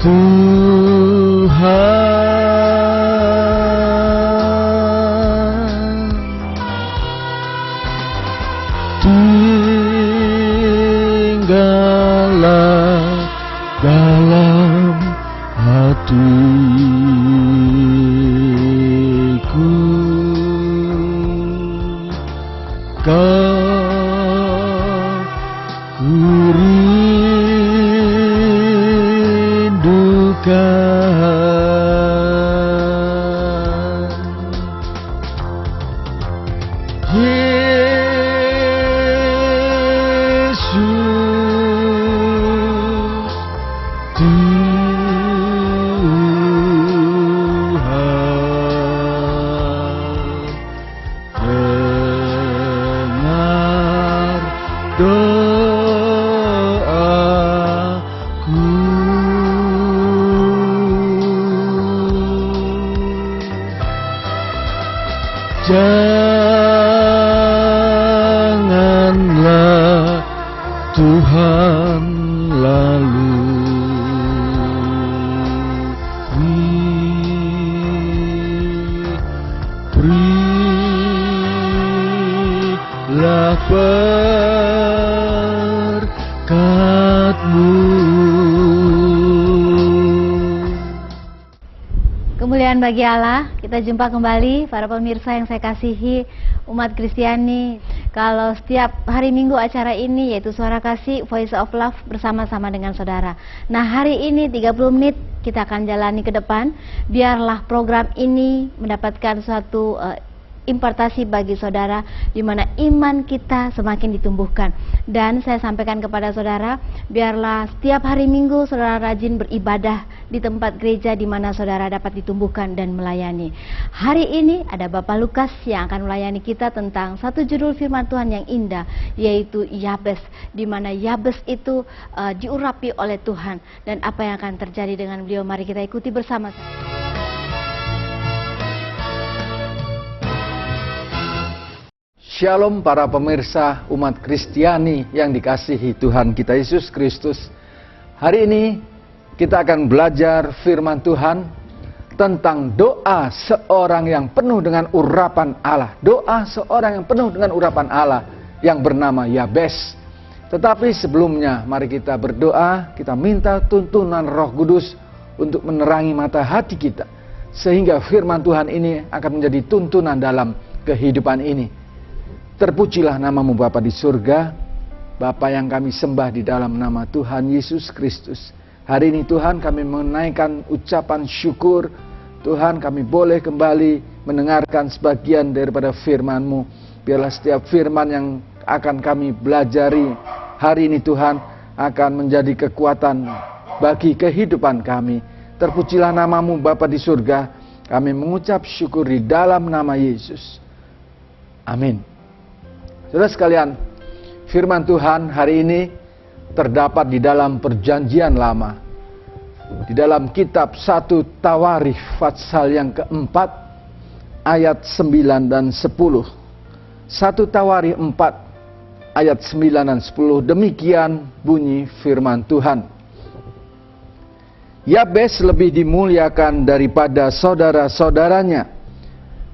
tinggallah dalam hatiku, Kau ku rindukan. Yesus Tuhan, dengar doaku. Janganlah Tuhan berilah berkat-Mu. Kemuliaan bagi Allah, kita jumpa kembali para pemirsa yang saya kasihi, umat Kristiani. Kalau setiap hari Minggu acara ini yaitu Suara Kasih, Voice of Love bersama-sama dengan saudara. Nah, hari ini 30 menit kita akan jalani ke depan. Biarlah program ini mendapatkan suatu impartasi bagi saudara, di mana iman kita semakin ditumbuhkan. Dan saya sampaikan kepada saudara, biarlah setiap hari Minggu saudara rajin beribadah di tempat gereja di mana saudara dapat ditumbuhkan dan melayani. Hari ini ada Bapak Lukas yang akan melayani kita tentang satu judul firman Tuhan yang indah, yaitu Yabes, di mana Yabes itu diurapi oleh Tuhan. Dan apa yang akan terjadi dengan beliau, mari kita ikuti bersama-sama. Shalom para pemirsa umat Kristiani yang dikasihi Tuhan kita Yesus Kristus. Hari ini kita akan belajar firman Tuhan tentang doa seorang yang penuh dengan urapan Allah. Doa seorang yang penuh dengan urapan Allah yang bernama Yabes. Tetapi sebelumnya mari kita berdoa, kita minta tuntunan Roh Kudus untuk menerangi mata hati kita, sehingga firman Tuhan ini akan menjadi tuntunan dalam kehidupan ini. Terpujilah nama-Mu Bapa di surga, Bapa yang kami sembah di dalam nama Tuhan Yesus Kristus. Hari ini Tuhan kami menaikkan ucapan syukur. Tuhan, kami boleh kembali mendengarkan sebagian daripada firman-Mu. Biarlah setiap firman yang akan kami belajari hari ini Tuhan akan menjadi kekuatan bagi kehidupan kami. Terpujilah nama-Mu Bapa di surga. Kami mengucap syukur di dalam nama Yesus. Amin. Saudara sekalian, firman Tuhan hari ini terdapat di dalam Perjanjian Lama. Di dalam kitab 1 Tawarikh pasal yang keempat ayat 9 dan 10. 1 Tawarikh 4 ayat 9 dan 10, demikian bunyi firman Tuhan. Yabes lebih dimuliakan daripada saudara-saudaranya.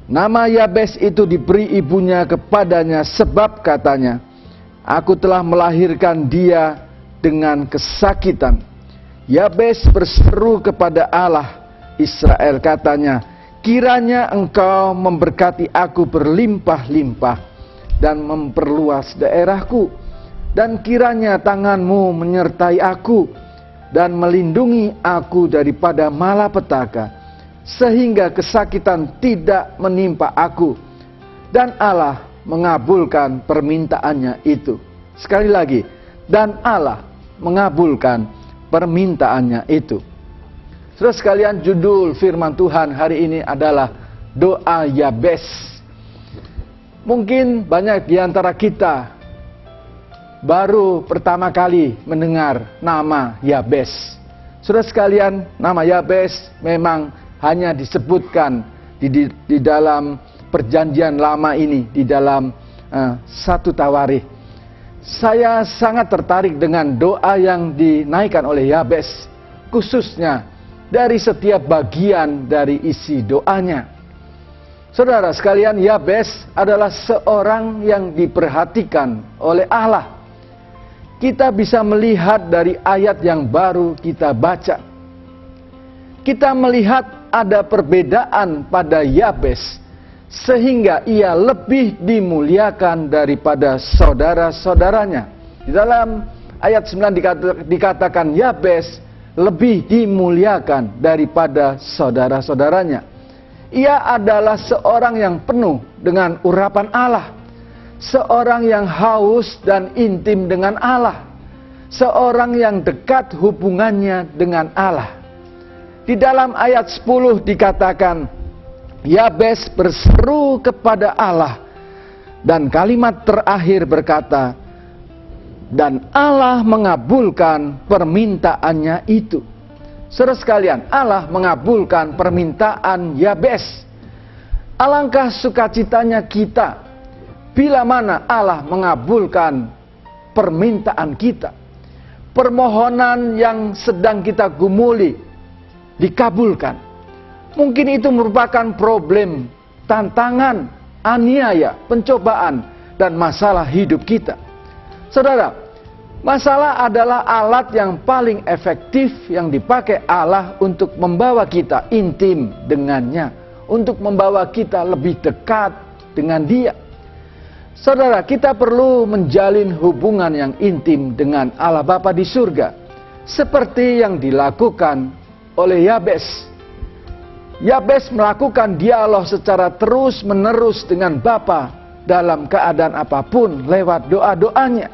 Nama Yabes itu diberi ibunya kepadanya sebab katanya, aku telah melahirkan dia dengan kesakitan. Yabes berseru kepada Allah Israel katanya, kiranya engkau memberkati aku berlimpah-limpah dan memperluas daerahku. Dan kiranya tanganmu menyertai aku dan melindungi aku daripada malapetaka, sehingga kesakitan tidak menimpa aku. Dan Allah mengabulkan permintaannya itu. Sekali lagi, dan Allah mengabulkan permintaannya itu. Saudara sekalian, judul firman Tuhan hari ini adalah doa Yabes. Mungkin banyak di antara kita baru pertama kali mendengar nama Yabes. Saudara sekalian, nama Yabes memang hanya disebutkan di dalam Perjanjian Lama ini, di dalam 1 Tawarikh. Saya sangat tertarik dengan doa yang dinaikkan oleh Yabes. khususnya dari setiap bagian dari isi doanya. Saudara sekalian, Yabes adalah seorang yang diperhatikan oleh Allah. Kita bisa melihat dari ayat yang baru kita baca. Kita melihat ada perbedaan pada Yabes, sehingga ia lebih dimuliakan daripada saudara-saudaranya. Di dalam ayat 9 dikatakan Yabes lebih dimuliakan daripada saudara-saudaranya. Ia adalah seorang yang penuh dengan urapan Allah, seorang yang haus dan intim dengan Allah, seorang yang dekat hubungannya dengan Allah. Di dalam ayat 10 dikatakan, Yabes berseru kepada Allah, dan kalimat terakhir berkata, dan Allah mengabulkan permintaannya itu. Saudara sekalian, Allah mengabulkan permintaan Yabes. Alangkah sukacitanya kita bila mana Allah mengabulkan permintaan kita. Permohonan yang sedang kita gumuli dikabulkan. Mungkin itu merupakan problem, tantangan, aniaya, pencobaan, dan masalah hidup kita. Saudara, masalah adalah alat yang paling efektif yang dipakai Allah untuk membawa kita intim dengannya, untuk membawa kita lebih dekat dengan Dia. Saudara, kita perlu menjalin hubungan yang intim dengan Allah Bapa di surga, seperti yang dilakukan oleh Yabes. Yabes melakukan dialog secara terus-menerus dengan Bapa dalam keadaan apapun lewat doa-doanya.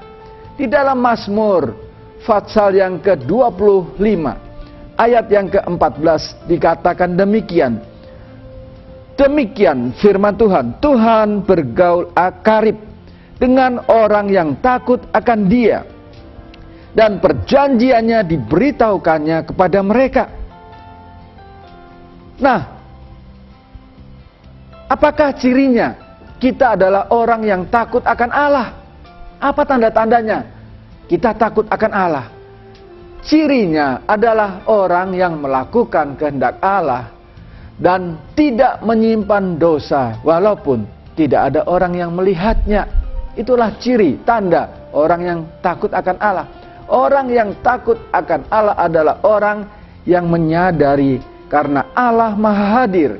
Di dalam Mazmur pasal yang ke-25 ayat yang ke-14 dikatakan demikian. Demikian firman Tuhan, Tuhan bergaul karib dengan orang yang takut akan Dia, dan perjanjiannya diberitahukannya kepada mereka. Nah, apakah cirinya kita adalah orang yang takut akan Allah? Apa tanda-tandanya kita takut akan Allah? Cirinya adalah orang yang melakukan kehendak Allah dan tidak menyimpan dosa walaupun tidak ada orang yang melihatnya. Itulah ciri tanda orang yang takut akan Allah. Orang yang takut akan Allah adalah orang yang menyadari karena Allah Maha Hadir,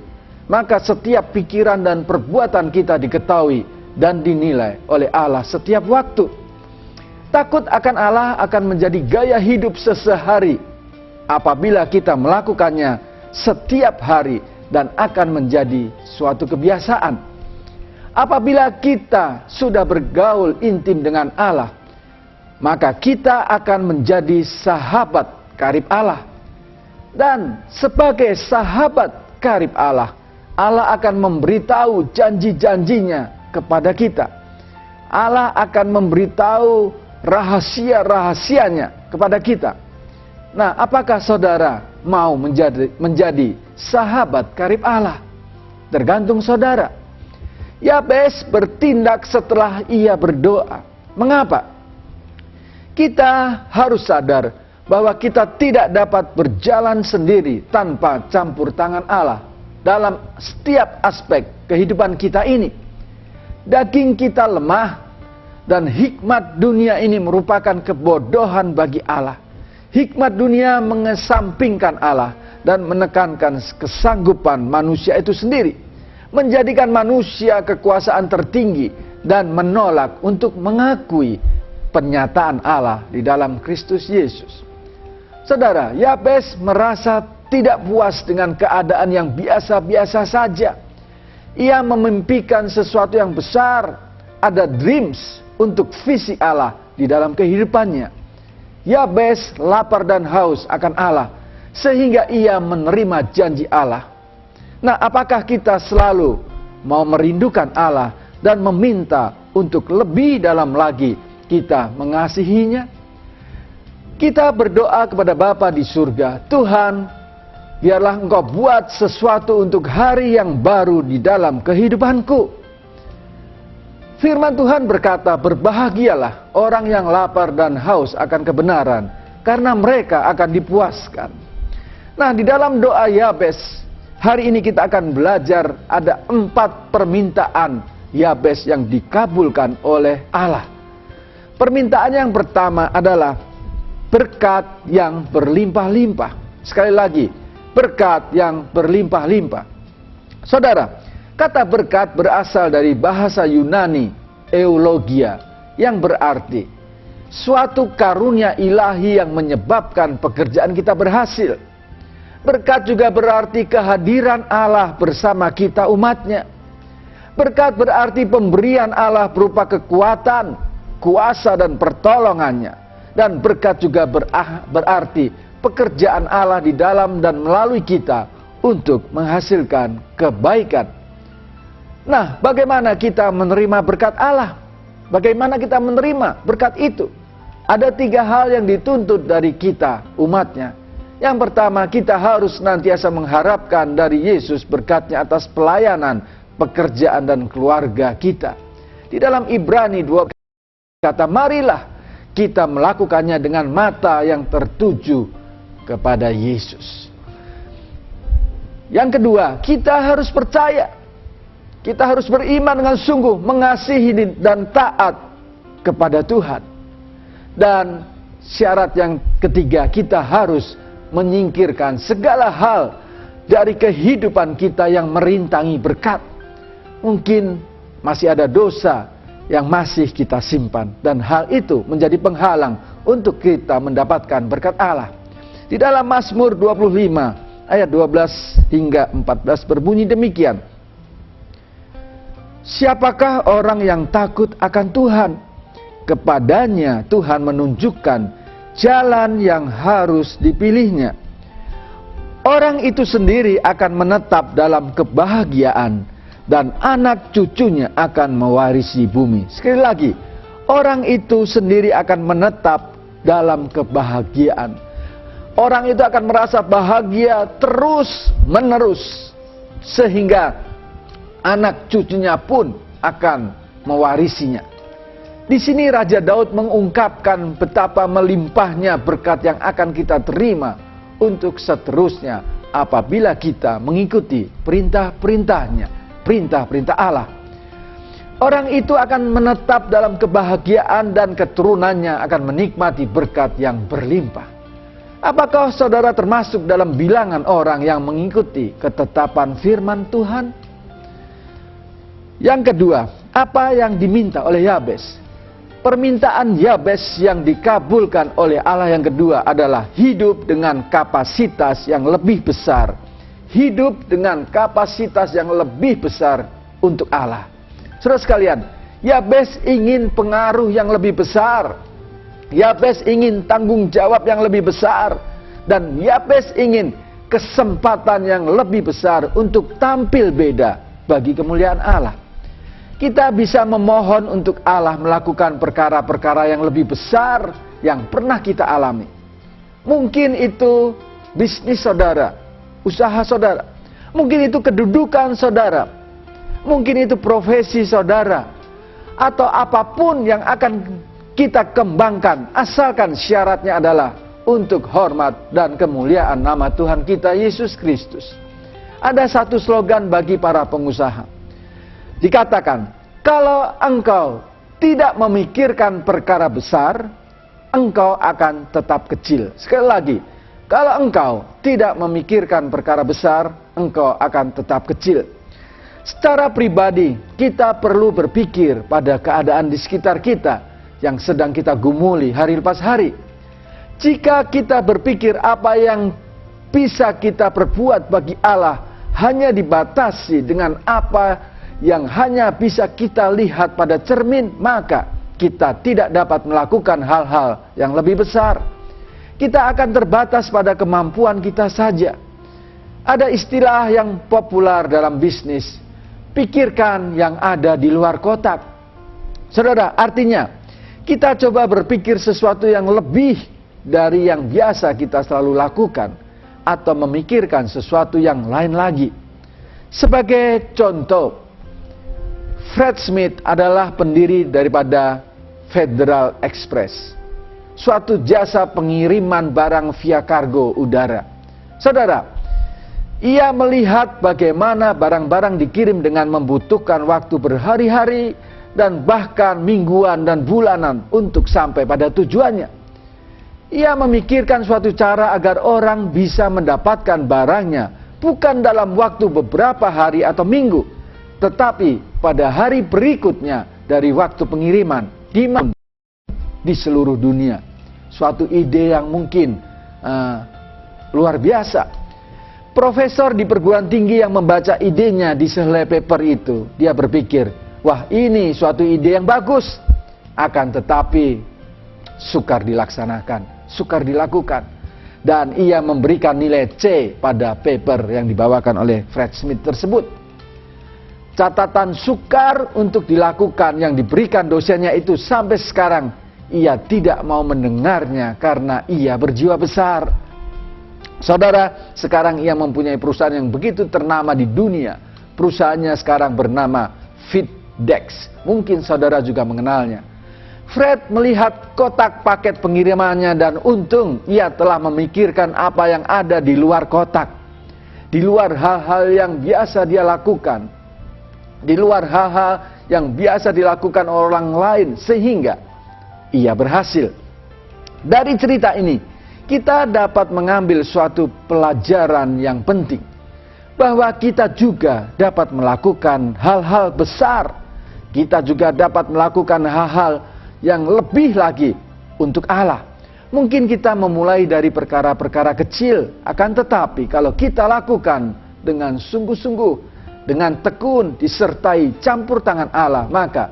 maka setiap pikiran dan perbuatan kita diketahui dan dinilai oleh Allah setiap waktu. Takut akan Allah akan menjadi gaya hidup sehari-hari apabila kita melakukannya setiap hari dan akan menjadi suatu kebiasaan. Apabila kita sudah bergaul intim dengan Allah, maka kita akan menjadi sahabat karib Allah. Dan sebagai sahabat karib Allah, Allah akan memberitahu janji-janjinya kepada kita. Allah akan memberitahu rahasia-rahasianya kepada kita. Nah, apakah saudara mau menjadi sahabat karib Allah? Tergantung saudara. Yabes bertindak setelah ia berdoa. Mengapa? Kita harus sadar bahwa kita tidak dapat berjalan sendiri tanpa campur tangan Allah dalam setiap aspek kehidupan kita ini. Daging kita lemah dan hikmat dunia ini merupakan kebodohan bagi Allah. Hikmat dunia mengesampingkan Allah dan menekankan kesanggupan manusia itu sendiri, menjadikan manusia kekuasaan tertinggi dan menolak untuk mengakui penyataan Allah di dalam Kristus Yesus. Saudara, Yabes merasa tidak puas dengan keadaan yang biasa-biasa saja. Ia memimpikan sesuatu yang besar, ada dreams untuk visi Allah di dalam kehidupannya. Yabes lapar dan haus akan Allah, sehingga ia menerima janji Allah. Nah, apakah kita selalu mau merindukan Allah dan meminta untuk lebih dalam lagi kita mengasihinya? Kita berdoa kepada Bapa di surga, Tuhan, biarlah Engkau buat sesuatu untuk hari yang baru di dalam kehidupanku. Firman Tuhan berkata, berbahagialah orang yang lapar dan haus akan kebenaran, karena mereka akan dipuaskan. Nah, di dalam doa Yabes, hari ini kita akan belajar ada 4 permintaan Yabes yang dikabulkan oleh Allah. Permintaan yang pertama adalah berkat yang berlimpah-limpah. Sekali lagi, berkat yang berlimpah-limpah. Saudara, kata berkat berasal dari bahasa Yunani, eulogia, yang berarti suatu karunia ilahi yang menyebabkan pekerjaan kita berhasil. Berkat juga berarti kehadiran Allah bersama kita umatnya. Berkat berarti pemberian Allah berupa kekuatan, kuasa dan pertolongannya. Dan berkat juga berarti pekerjaan Allah di dalam dan melalui kita untuk menghasilkan kebaikan. Nah, bagaimana kita menerima berkat Allah? Bagaimana kita menerima berkat itu? Ada 3 hal yang dituntut dari kita, umatnya. Yang pertama, kita harus senantiasa mengharapkan dari Yesus berkatnya atas pelayanan, pekerjaan, dan keluarga kita. Di dalam Ibrani 2 kata, marilah kita melakukannya dengan mata yang tertuju kepada Yesus. Yang kedua, kita harus percaya. Kita harus beriman dengan sungguh, mengasihi dan taat kepada Tuhan. Dan syarat yang ketiga, kita harus menyingkirkan segala hal dari kehidupan kita yang merintangi berkat. Mungkin masih ada dosa yang masih kita simpan, dan hal itu menjadi penghalang untuk kita mendapatkan berkat Allah. Di dalam Mazmur 25 ayat 12 hingga 14 berbunyi demikian. Siapakah orang yang takut akan Tuhan? Kepadanya Tuhan menunjukkan jalan yang harus dipilihnya. Orang itu sendiri akan menetap dalam kebahagiaan, dan anak cucunya akan mewarisi bumi. Sekali lagi, orang itu sendiri akan menetap dalam kebahagiaan. Orang itu akan merasa bahagia terus menerus, sehingga anak cucunya pun akan mewarisinya. Di sini Raja Daud mengungkapkan betapa melimpahnya berkat yang akan kita terima untuk seterusnya apabila kita mengikuti perintah-perintahnya, perintah-perintah Allah. Orang itu akan menetap dalam kebahagiaan dan keturunannya akan menikmati berkat yang berlimpah. Apakah saudara termasuk dalam bilangan orang yang mengikuti ketetapan firman Tuhan? Yang kedua, apa yang diminta oleh Yabes? Permintaan Yabes yang dikabulkan oleh Allah yang kedua adalah hidup dengan kapasitas yang lebih besar. Hidup dengan kapasitas yang lebih besar untuk Allah. Saudara sekalian, Yabes ingin pengaruh yang lebih besar. Yabes ingin tanggung jawab yang lebih besar. Dan Yabes ingin kesempatan yang lebih besar untuk tampil beda bagi kemuliaan Allah. Kita bisa memohon untuk Allah melakukan perkara-perkara yang lebih besar yang pernah kita alami. Mungkin itu bisnis saudara, usaha saudara. Mungkin itu kedudukan saudara. Mungkin itu profesi saudara. Atau apapun yang akan kita kembangkan, asalkan syaratnya adalah untuk hormat dan kemuliaan nama Tuhan kita Yesus Kristus. Ada satu slogan bagi para pengusaha. Dikatakan, kalau engkau tidak memikirkan perkara besar, engkau akan tetap kecil. Sekali lagi, kalau engkau tidak memikirkan perkara besar, engkau akan tetap kecil. Secara pribadi, kita perlu berpikir pada keadaan di sekitar kita yang sedang kita gumuli hari lepas hari. Jika kita berpikir apa yang bisa kita perbuat bagi Allah hanya dibatasi dengan apa yang hanya bisa kita lihat pada cermin, maka kita tidak dapat melakukan hal-hal yang lebih besar. Kita akan terbatas pada kemampuan kita saja. Ada istilah yang populer dalam bisnis, pikirkan yang ada di luar kotak. Saudara, artinya kita coba berpikir sesuatu yang lebih dari yang biasa kita selalu lakukan, atau memikirkan sesuatu yang lain lagi. Sebagai contoh, Fred Smith adalah pendiri daripada Federal Express. suatu jasa pengiriman barang via kargo udara. Saudara, ia melihat bagaimana barang-barang dikirim dengan membutuhkan waktu berhari-hari dan bahkan mingguan dan bulanan untuk sampai pada tujuannya. Ia memikirkan suatu cara agar orang bisa mendapatkan barangnya bukan dalam waktu beberapa hari atau minggu, tetapi pada hari berikutnya dari waktu pengiriman di seluruh dunia. Suatu ide yang mungkin luar biasa. Profesor di perguruan tinggi yang membaca idenya di sehelai paper itu, dia berpikir, wah, ini suatu ide yang bagus. Akan tetapi sukar dilaksanakan, sukar dilakukan. Dan ia memberikan nilai C pada paper yang dibawakan oleh Fred Smith tersebut. Catatan sukar untuk dilakukan yang diberikan dosennya itu sampai sekarang ia tidak mau mendengarnya karena ia berjiwa besar. Saudara, sekarang ia mempunyai perusahaan yang begitu ternama di dunia. Perusahaannya sekarang bernama FitDex. Mungkin saudara juga mengenalnya. Fred melihat kotak paket pengirimannya dan untung ia telah memikirkan apa yang ada di luar kotak. Di luar hal-hal yang biasa dia lakukan. Di luar hal-hal yang biasa dilakukan orang lain sehingga ia berhasil. Dari cerita ini, kita dapat mengambil suatu pelajaran yang penting. Bahwa kita juga dapat melakukan hal-hal besar. Kita juga dapat melakukan hal-hal yang lebih lagi untuk Allah. Mungkin kita memulai dari perkara-perkara kecil. Akan tetapi kalau kita lakukan dengan sungguh-sungguh, dengan tekun, disertai campur tangan Allah, maka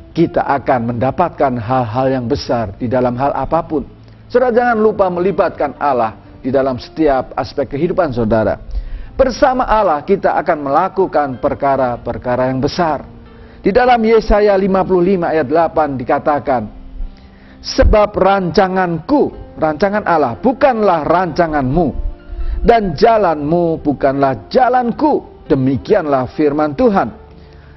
kita akan mendapatkan hal-hal yang besar di dalam hal apapun. Saudara, jangan lupa melibatkan Allah di dalam setiap aspek kehidupan saudara. Bersama Allah kita akan melakukan perkara-perkara yang besar. Di dalam Yesaya 55 ayat 8 dikatakan, sebab rancanganku, rancangan Allah, bukanlah rancanganmu, dan jalanmu bukanlah jalanku. Demikianlah firman Tuhan.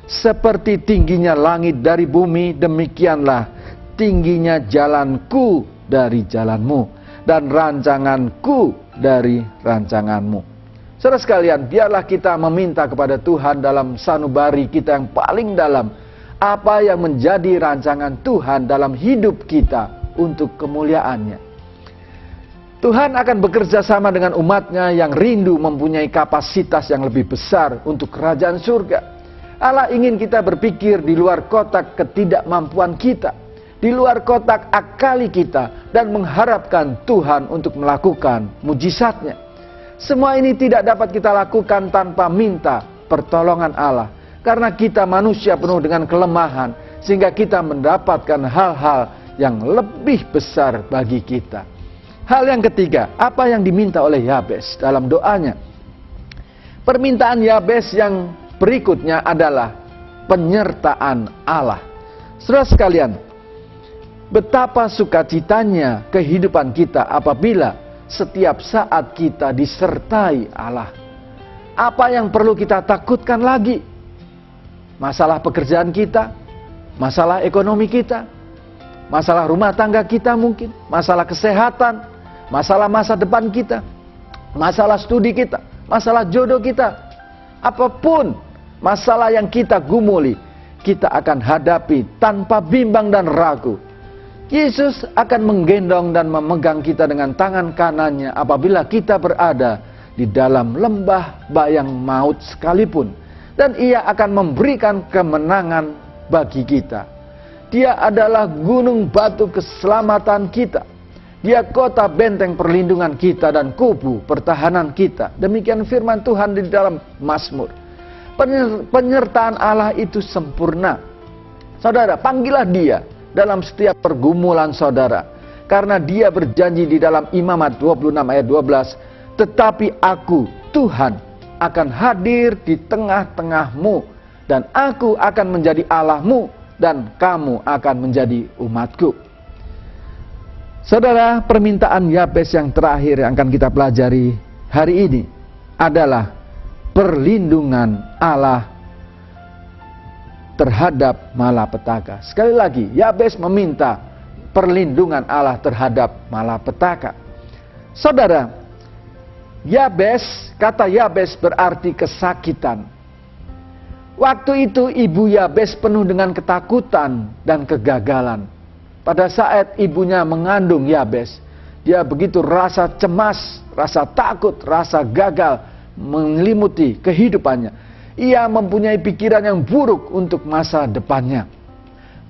Seperti tingginya langit dari bumi, demikianlah tingginya jalanku dari jalanmu, dan rancanganku dari rancanganmu. Saudara sekalian, biarlah kita meminta kepada Tuhan dalam sanubari kita yang paling dalam, apa yang menjadi rancangan Tuhan dalam hidup kita untuk kemuliaannya. Tuhan akan bekerja sama dengan umatnya yang rindu mempunyai kapasitas yang lebih besar untuk kerajaan surga. Allah ingin kita berpikir di luar kotak ketidakmampuan kita, di luar kotak akali kita, dan mengharapkan Tuhan untuk melakukan mujizatnya. Semua ini tidak dapat kita lakukan tanpa minta pertolongan Allah, karena kita manusia penuh dengan kelemahan, sehingga kita mendapatkan hal-hal yang lebih besar bagi kita. Hal yang ketiga, apa yang diminta oleh Yabes dalam doanya? Permintaan Yabes yang berikutnya adalah penyertaan Allah. Saudara sekalian, betapa sukacitanya kehidupan kita apabila setiap saat kita disertai Allah. Apa yang perlu kita takutkan lagi? Masalah pekerjaan kita, masalah ekonomi kita, masalah rumah tangga kita mungkin, masalah kesehatan, masalah masa depan kita, masalah studi kita, masalah jodoh kita. Apapun masalah yang kita gumuli, kita akan hadapi tanpa bimbang dan ragu. Yesus akan menggendong dan memegang kita dengan tangan kanannya apabila kita berada di dalam lembah bayang maut sekalipun. Dan ia akan memberikan kemenangan bagi kita. Dia adalah gunung batu keselamatan kita. Dia kota benteng perlindungan kita dan kubu pertahanan kita. Demikian firman Tuhan di dalam Mazmur. Penyertaan Allah itu sempurna. Saudara, panggillah dia dalam setiap pergumulan saudara. Karena dia berjanji di dalam Imamat 26 ayat 12. Tetapi aku, Tuhan, akan hadir di tengah-tengahmu. Dan aku akan menjadi Allahmu. Dan kamu akan menjadi umatku. Saudara, permintaan Yabes yang terakhir yang akan kita pelajari hari ini adalah perlindungan Allah terhadap malapetaka. Sekali lagi, Yabes meminta perlindungan Allah terhadap malapetaka. Saudara, Yabes, kata Yabes berarti kesakitan. Waktu itu ibu Yabes penuh dengan ketakutan dan kegagalan. Pada saat ibunya mengandung Yabes, dia begitu rasa cemas, rasa takut, rasa gagal menyelimuti kehidupannya. Ia mempunyai pikiran yang buruk untuk masa depannya.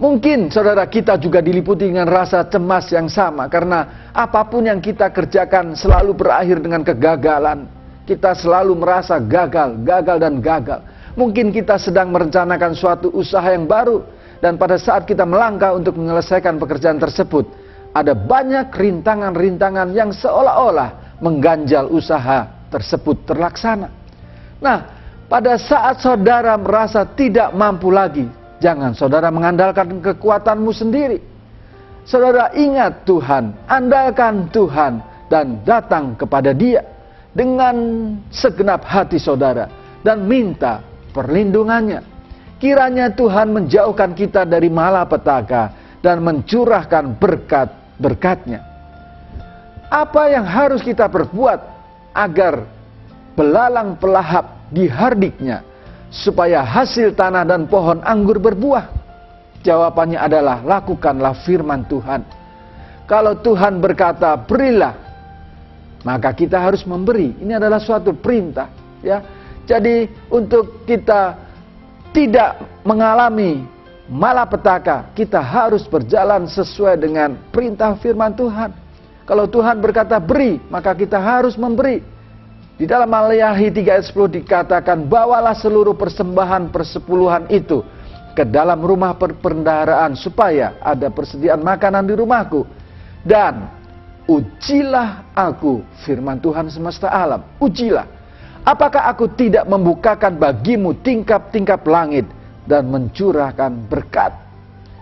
Mungkin saudara kita juga diliputi dengan rasa cemas yang sama, karena apapun yang kita kerjakan selalu berakhir dengan kegagalan. Kita selalu merasa gagal dan gagal. Mungkin kita sedang merencanakan suatu usaha yang baru, dan pada saat kita melangkah untuk menyelesaikan pekerjaan tersebut, ada banyak rintangan-rintangan yang seolah-olah mengganjal usaha tersebut terlaksana. Nah, pada saat saudara merasa tidak mampu lagi, jangan saudara mengandalkan kekuatanmu sendiri. Saudara ingat Tuhan, andalkan Tuhan, dan datang kepada Dia dengan segenap hati saudara, dan minta perlindungannya. Kiranya Tuhan menjauhkan kita dari malapetaka dan mencurahkan berkat-berkat-Nya. Apa yang harus kita perbuat agar belalang pelahap dihardiknya, supaya hasil tanah dan pohon anggur berbuah? Jawabannya adalah lakukanlah firman Tuhan. Kalau Tuhan berkata berilah, maka kita harus memberi. Ini adalah suatu perintah, ya. Jadi untuk kita tidak mengalami malapetaka, kita harus berjalan sesuai dengan perintah firman Tuhan. Kalau Tuhan berkata beri, maka kita harus memberi. Di dalam Maleakhi 3 ayat 10 dikatakan, bawalah seluruh persembahan persepuluhan itu ke dalam rumah perbendaharaan, supaya ada persediaan makanan di rumahku. Dan ujilah aku, firman Tuhan semesta alam, ujilah. Apakah aku tidak membukakan bagimu tingkap-tingkap langit dan mencurahkan berkat?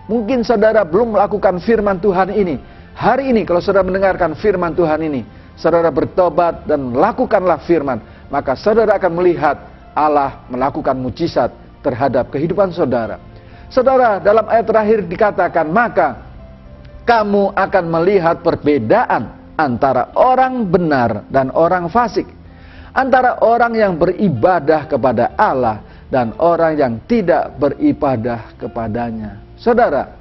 Mungkin saudara belum melakukan firman Tuhan ini. Hari ini kalau saudara mendengarkan firman Tuhan ini, saudara bertobat dan lakukanlah firman, maka saudara akan melihat Allah melakukan mujizat terhadap kehidupan saudara. Saudara, dalam ayat terakhir dikatakan, maka kamu akan melihat perbedaan antara orang benar dan orang fasik, antara orang yang beribadah kepada Allah dan orang yang tidak beribadah kepadanya. Saudara,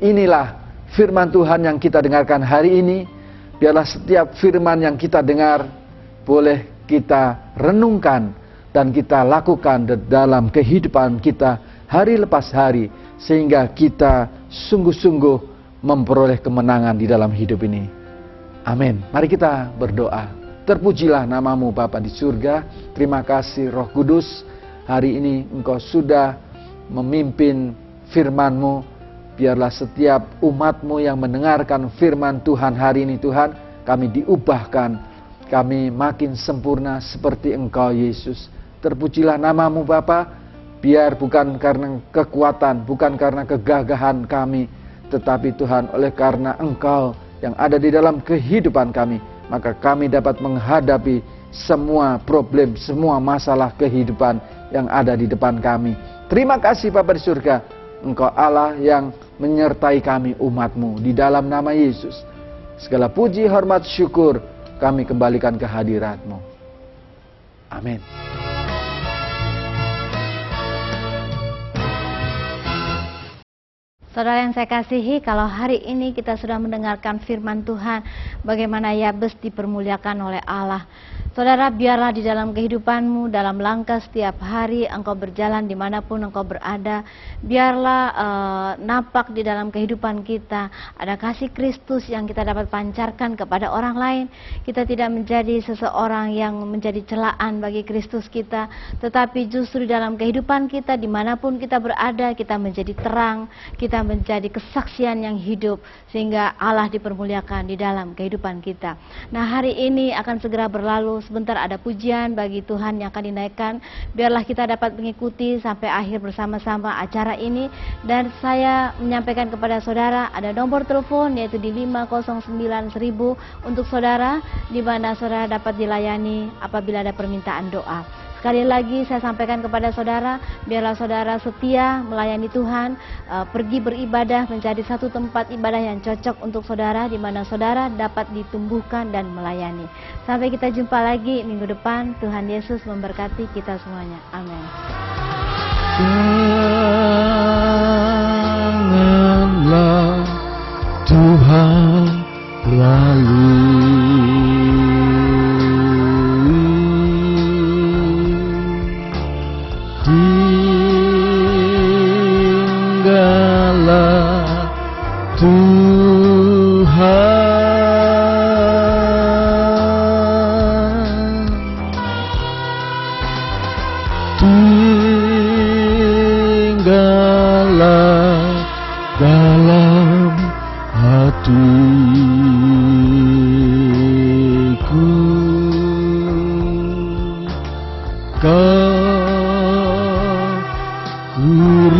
inilah firman Tuhan yang kita dengarkan hari ini. Biarlah setiap firman yang kita dengar boleh kita renungkan dan kita lakukan dalam kehidupan kita hari lepas hari, sehingga kita sungguh-sungguh memperoleh kemenangan di dalam hidup ini. Amin. Mari kita berdoa. Terpujilah namamu Bapa di surga. Terima kasih Roh Kudus, hari ini Engkau sudah memimpin firman-Mu. Biarlah setiap umat-Mu yang mendengarkan firman Tuhan hari ini, Tuhan, kami diubahkan, kami makin sempurna seperti Engkau Yesus. Terpujilah namamu Bapa, biar bukan karena kekuatan, bukan karena kegagahan kami, tetapi Tuhan, oleh karena Engkau yang ada di dalam kehidupan kami, maka kami dapat menghadapi semua problem, semua masalah kehidupan yang ada di depan kami. Terima kasih Bapa di surga, Engkau Allah yang menyertai kami umat-Mu, di dalam nama Yesus. Segala puji, hormat, syukur kami kembalikan ke hadirat-Mu. Amin. Saudara yang saya kasihi, kalau hari ini kita sudah mendengarkan firman Tuhan, bagaimana Yabes dipermuliakan oleh Allah. Saudara, biarlah di dalam kehidupanmu, dalam langkah setiap hari engkau berjalan dimanapun engkau berada, biarlah nampak di dalam kehidupan kita ada kasih Kristus yang kita dapat pancarkan kepada orang lain. Kita tidak menjadi seseorang yang menjadi celaan bagi Kristus kita, tetapi justru di dalam kehidupan kita dimanapun kita berada, kita menjadi terang, kita menjadi kesaksian yang hidup, sehingga Allah dipermuliakan di dalam kehidupan kita. Nah, hari ini akan segera berlalu. Sebentar ada pujian bagi Tuhan yang akan dinaikkan. Biarlah kita dapat mengikuti sampai akhir bersama-sama acara ini. Dan saya menyampaikan kepada saudara, ada nomor telepon yaitu di 509.1000 untuk saudara, di mana saudara dapat dilayani apabila ada permintaan doa. Sekali lagi saya sampaikan kepada saudara, biarlah saudara setia melayani Tuhan, pergi beribadah, mencari satu tempat ibadah yang cocok untuk saudara, di mana saudara dapat ditumbuhkan dan melayani. Sampai kita jumpa lagi minggu depan. Tuhan Yesus memberkati kita semuanya. Amin. Janganlah Tuhan tinggallah Tuhan, tinggallah dalam hatiku. Kau kurindukan,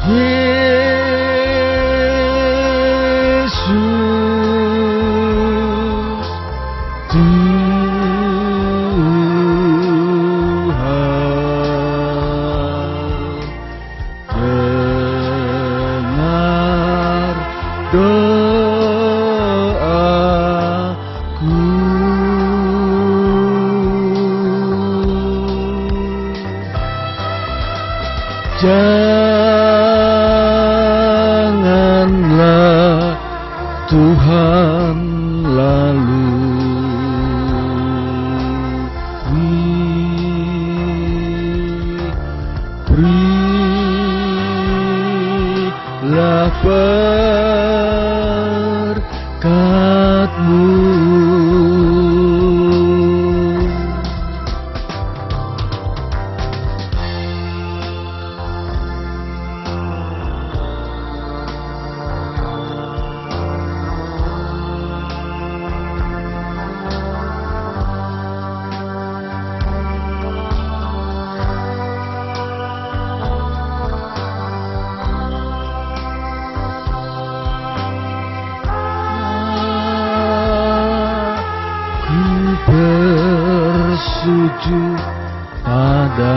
Yesus Tuhan, dengar doaku. Janganlah Tuhan lalui, berilah berkat-Mu. Bersujud padamu,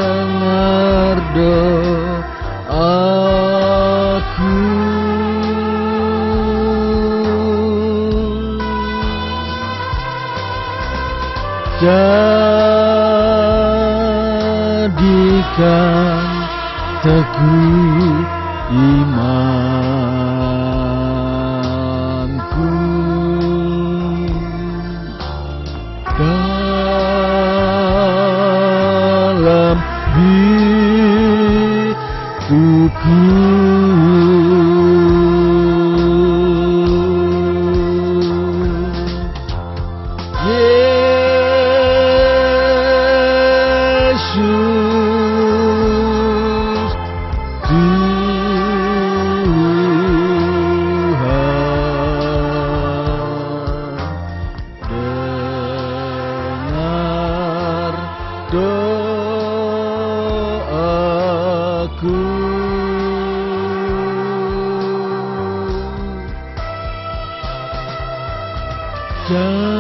dengar doaku. Jadikan teguh imanku dalam hidupku. Yesus Tuhan, dengar doaku.